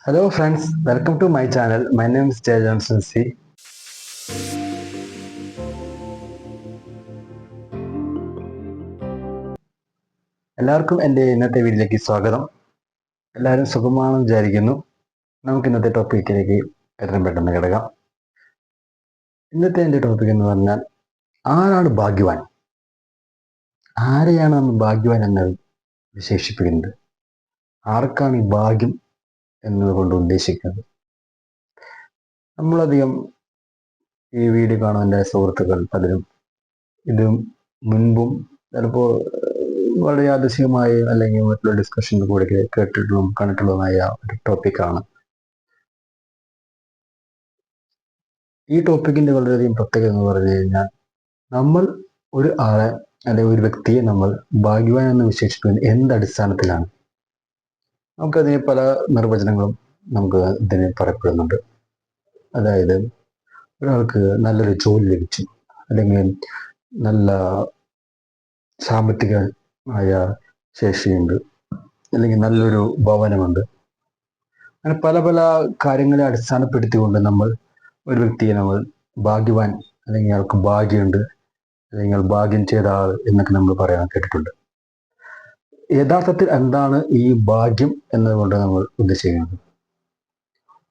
Hello friends, welcome to my channel. My name is Jay Johnson C. എല്ലാവർക്കും എൻ്റെ ഇന്നത്തെ വീഡിയോയിലേക്ക് സ്വാഗതം. എല്ലാവരും സുഖമാണെന്ന് വിചാരിക്കുന്നു. നമുക്ക് ഇന്നത്തെ ടോപ്പിക്കിലേക്ക് എത്രയും പെട്ടെന്ന് കിടക്കാം. ഇന്നത്തെ എൻ്റെ ടോപ്പിക് എന്ന് പറഞ്ഞാൽ ആരാണ് ഭാഗ്യവാൻ? ആരെയാണ് നമ്മൾ ഭാഗ്യവാൻ എന്ന് വിശേഷിപ്പിക്കുന്നത്? ആർക്കാണ് ഈ ഭാഗ്യം എന്നതുകൊണ്ട് ഉദ്ദേശിക്കുന്നത്? നമ്മളധികം ഈ വീഡിയോ കാണുന്ന എൻ്റെ സുഹൃത്തുക്കൾ പലരും ഇത് മുൻപും ചിലപ്പോൾ വളരെ യാദൃശ്ചികമായി അല്ലെങ്കിൽ മറ്റുള്ള ഡിസ്കഷനിൽ കൂടെ കേട്ടിട്ടുള്ളതും കണ്ടിട്ടുള്ളതുമായ ഒരു ടോപ്പിക്കാണ്. ഈ ടോപ്പിക്കിന്റെ വളരെയധികം പ്രത്യേകത എന്ന് പറഞ്ഞു കഴിഞ്ഞാൽ നമ്മൾ ഒരു ആളെ അല്ലെങ്കിൽ ഒരു വ്യക്തിയെ നമ്മൾ ഭാഗ്യവാൻ എന്ന് വിശേഷിപ്പിക്കുന്നത് എന്തടിസ്ഥാനത്തിലാണ്? നമുക്കതിന് പല നിർവചനങ്ങളും നമുക്ക് ഇതിന് പറയപ്പെടുന്നുണ്ട്. അതായത് ഒരാൾക്ക് നല്ലൊരു ജോലി ലഭിച്ചു, അല്ലെങ്കിൽ നല്ല സാമ്പത്തികമായ ശേഷിയുണ്ട്, അല്ലെങ്കിൽ നല്ലൊരു ഭവനമുണ്ട്. അങ്ങനെ പല പല കാര്യങ്ങളെ അടിസ്ഥാനപ്പെടുത്തിക്കൊണ്ട് നമ്മൾ ഒരു വ്യക്തിയെ നമ്മൾ ഭാഗ്യവാൻ, അല്ലെങ്കിൽ അയാൾക്ക് ഭാഗ്യമുണ്ട്, അല്ലെങ്കിൽ ഭാഗ്യം ചെയ്ത ആൾ എന്നൊക്കെ നമ്മൾ പറയാൻ കേട്ടിട്ടുണ്ട്. യഥാർത്ഥത്തിൽ എന്താണ് ഈ ഭാഗ്യം എന്നതുകൊണ്ട് നമ്മൾ ഉദ്ദേശിക്കുന്നത്?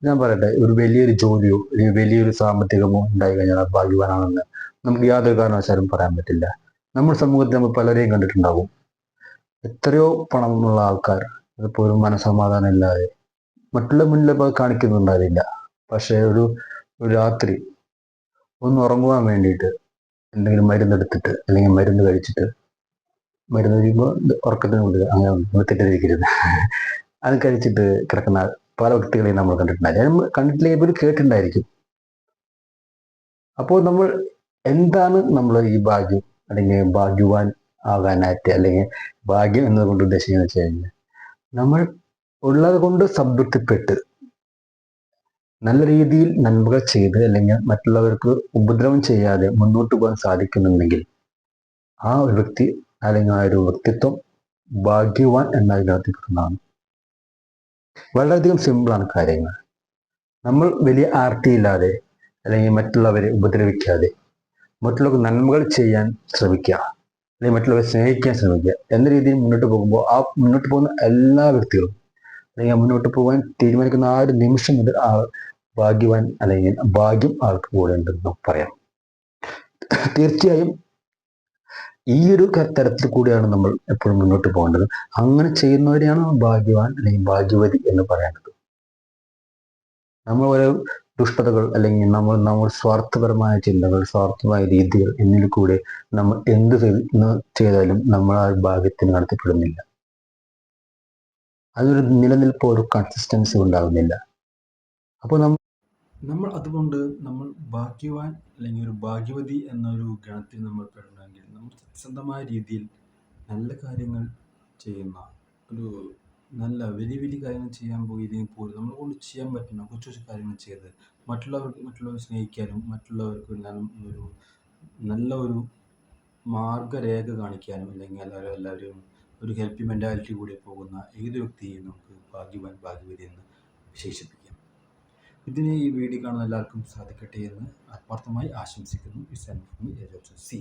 ഞാൻ പറയട്ടെ, ഒരു വലിയൊരു ജോലിയോ അല്ലെങ്കിൽ വലിയൊരു സാമ്പത്തികമോ ഉണ്ടായി കഴിഞ്ഞാൽ ഭാഗ്യവാനാണെന്ന് നമുക്ക് യാതൊരു കാരണവശാലും പറയാൻ പറ്റില്ല. നമ്മുടെ സമൂഹത്തിൽ നമ്മൾ പലരെയും കണ്ടിട്ടുണ്ടാകും. എത്രയോ പണമുള്ള ആൾക്കാർ അതിപ്പോൾ ഒരു മനസമാധാനം ഇല്ലാതെ മറ്റുള്ള മുന്നിൽ കാണിക്കുന്നുണ്ടാവില്ല. പക്ഷേ ഒരു രാത്രി ഒന്ന് ഉറങ്ങുവാൻ വേണ്ടിയിട്ട് എന്തെങ്കിലും മരുന്നെടുത്തിട്ട് അല്ലെങ്കിൽ മരുന്ന് കഴിച്ചിട്ട്, മരുന്ന് കഴിയുമ്പോൾ ഉറക്കത്തിന് വിടുക, അങ്ങനെ തെറ്റിദ്ധരിക്കരുത്, അത് കഴിച്ചിട്ട് കിടക്കുന്ന പല വ്യക്തികളെയും നമ്മൾ കണ്ടിട്ടുണ്ടായിരിക്കും. നമ്മൾ കണ്ടിട്ടില്ലെങ്കിൽ പോലും കേട്ടിട്ടുണ്ടായിരിക്കും. അപ്പോൾ നമ്മൾ എന്താണ് നമ്മൾ ഈ ഭാഗ്യം അല്ലെങ്കിൽ ഭാഗ്യവാൻ ആകാനായിട്ട്, അല്ലെങ്കിൽ ഭാഗ്യം എന്നതുകൊണ്ട് ഉദ്ദേശിക്കുന്നത് വെച്ച് കഴിഞ്ഞാൽ നമ്മൾ ഉള്ളത് കൊണ്ട് സംതൃപ്തിപ്പെട്ട് നല്ല രീതിയിൽ നന്മകൾ ചെയ്ത് അല്ലെങ്കിൽ മറ്റുള്ളവർക്ക് ഉപദ്രവം ചെയ്യാതെ മുന്നോട്ട് പോകാൻ സാധിക്കുന്നുണ്ടെങ്കിൽ ആ ഒരു വ്യക്തി അല്ലെങ്കിൽ ആ ഒരു വ്യക്തിത്വം ഭാഗ്യവാൻ എന്നതിനകത്തിപ്പെടുന്നതാണ്. വളരെയധികം സിമ്പിളാണ് കാര്യങ്ങൾ. നമ്മൾ വലിയ ആർത്തിയില്ലാതെ അല്ലെങ്കിൽ മറ്റുള്ളവരെ ഉപദ്രവിക്കാതെ മറ്റുള്ളവർക്ക് നന്മകൾ ചെയ്യാൻ ശ്രമിക്കുക, അല്ലെങ്കിൽ മറ്റുള്ളവരെ സ്നേഹിക്കാൻ ശ്രമിക്കുക എന്ന രീതിയിൽ മുന്നോട്ട് പോകുമ്പോൾ ആ മുന്നോട്ട് പോകുന്ന എല്ലാ വ്യക്തികളും അല്ലെങ്കിൽ മുന്നോട്ട് പോകാൻ തീരുമാനിക്കുന്ന ആ ഒരു നിമിഷം മുതൽ ആ ഭാഗ്യവാൻ അല്ലെങ്കിൽ ഭാഗ്യം ആൾക്ക് കൂടെ ഉണ്ടെന്ന് പറയാം. തീർച്ചയായും ഈ ഒരു തരത്തിൽ കൂടിയാണ് നമ്മൾ എപ്പോഴും മുന്നോട്ട് പോകേണ്ടത്. അങ്ങനെ ചെയ്യുന്നവരെയാണ് ഭാഗ്യവാൻ അല്ലെങ്കിൽ ഭാഗ്യവതി എന്ന് പറയേണ്ടത്. നമ്മൾ ഓരോ ദുഷ്ടതകൾ അല്ലെങ്കിൽ നമ്മൾ സ്വാർത്ഥപരമായ ചിന്തകൾ, സ്വാർത്ഥമായ രീതികൾ എന്നിൽ കൂടെ നമ്മൾ എന്ത് ചെയ്താലും നമ്മൾ ആ ഭാഗ്യത്തിന് നടത്തപ്പെടുന്നില്ല. അതൊരു നിലനിൽപ്പോ ഒരു കൺസിസ്റ്റൻസി ഉണ്ടാകുന്നില്ല. അപ്പോൾ നമ്മൾ അതുകൊണ്ട് നമ്മൾ ഭാഗ്യവാൻ അല്ലെങ്കിൽ ഒരു ഭാഗ്യവതി എന്നൊരു ഗണത്തിൽ നമ്മൾ പെടണമെങ്കിൽ നമ്മൾ സത്യസന്ധമായ രീതിയിൽ നല്ല കാര്യങ്ങൾ ചെയ്യുന്ന ഒരു നല്ല വലിയ വലിയ കാര്യങ്ങൾ ചെയ്യാൻ പോയില്ലെങ്കിൽ പോലും നമ്മളെ കൊണ്ട് ചെയ്യാൻ പറ്റുന്ന കൊച്ചു കൊച്ചു കാര്യങ്ങൾ ചെയ്ത് മറ്റുള്ളവരെ സ്നേഹിക്കാനും മറ്റുള്ളവർക്ക് ഒരു നല്ല ഒരു മാർഗരേഖ കാണിക്കാനും, അല്ലെങ്കിൽ എല്ലാവരും ഒരു ഹെൽപ്പിംഗ് മെൻറ്റാലിറ്റി കൂടി പോകുന്ന ഏത് വ്യക്തിയെയും നമുക്ക് ഭാഗ്യവാൻ ഭാഗ്യവതി എന്ന് വിശേഷിപ്പിക്കാം. ഇതിന് ഈ വീഡിയോ കാണുന്ന എല്ലാവർക്കും സാധിക്കട്ടെ എന്ന് ആത്മാർത്ഥമായി ആശംസിക്കുന്നു. It's C